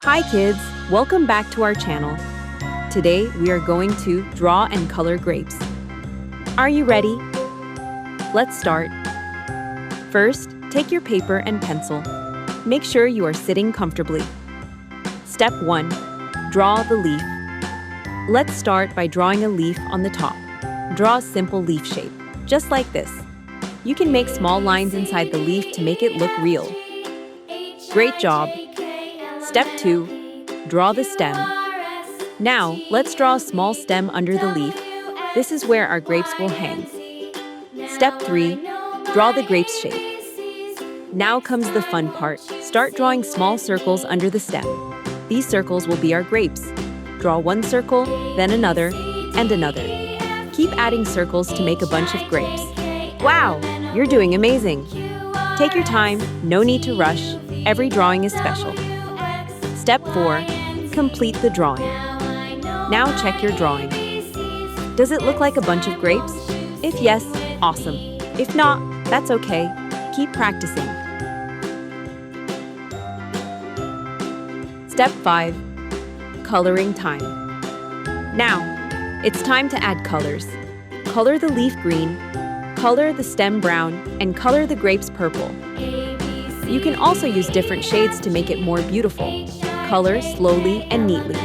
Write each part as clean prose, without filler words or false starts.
Hi kids, welcome back to our channel. Today we are going to draw and color grapes. Are you ready? Let's start. First, take your paper and pencil. Make sure you are sitting comfortably. Step 1. Draw the leaf. Let's start by drawing a leaf on the top. Draw a simple leaf shape, just like this. You can make small lines inside the leaf to make it look real. Great job! Step 2. Draw the stem. Now, let's draw a small stem under the leaf. This is where our grapes will hang. Step 3. Draw the grapes shape. Now comes the fun part. Start drawing small circles under the stem. These circles will be our grapes. Draw one circle, then another, and another. Keep adding circles to make a bunch of grapes. Wow, you're doing amazing! Take your time, no need to rush. Every drawing is special. Step 4. Complete the drawing. Now check your drawing. Does it look like a bunch of grapes? If yes, awesome. If not, that's okay. Keep practicing. Step 5. Coloring time. Now, it's time to add colors. Color the leaf green, color the stem brown, and color the grapes purple. You can also use different shades to make it more beautiful. Color slowly and neatly.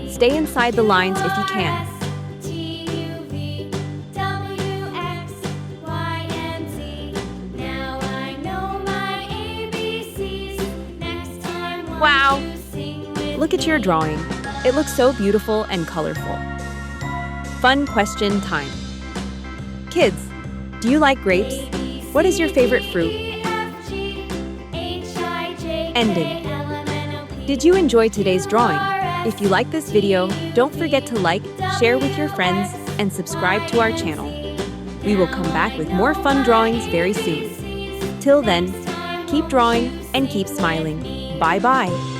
Stay inside the lines if you can. Wow! Look at your drawing. It looks so beautiful and colorful. Fun question time. Kids, do you like grapes? What is your favorite fruit? Ending. Did you enjoy today's drawing? If you like this video, don't forget to like, share with your friends, and subscribe to our channel. We will come back with more fun drawings very soon. Till then, keep drawing and keep smiling. Bye-bye.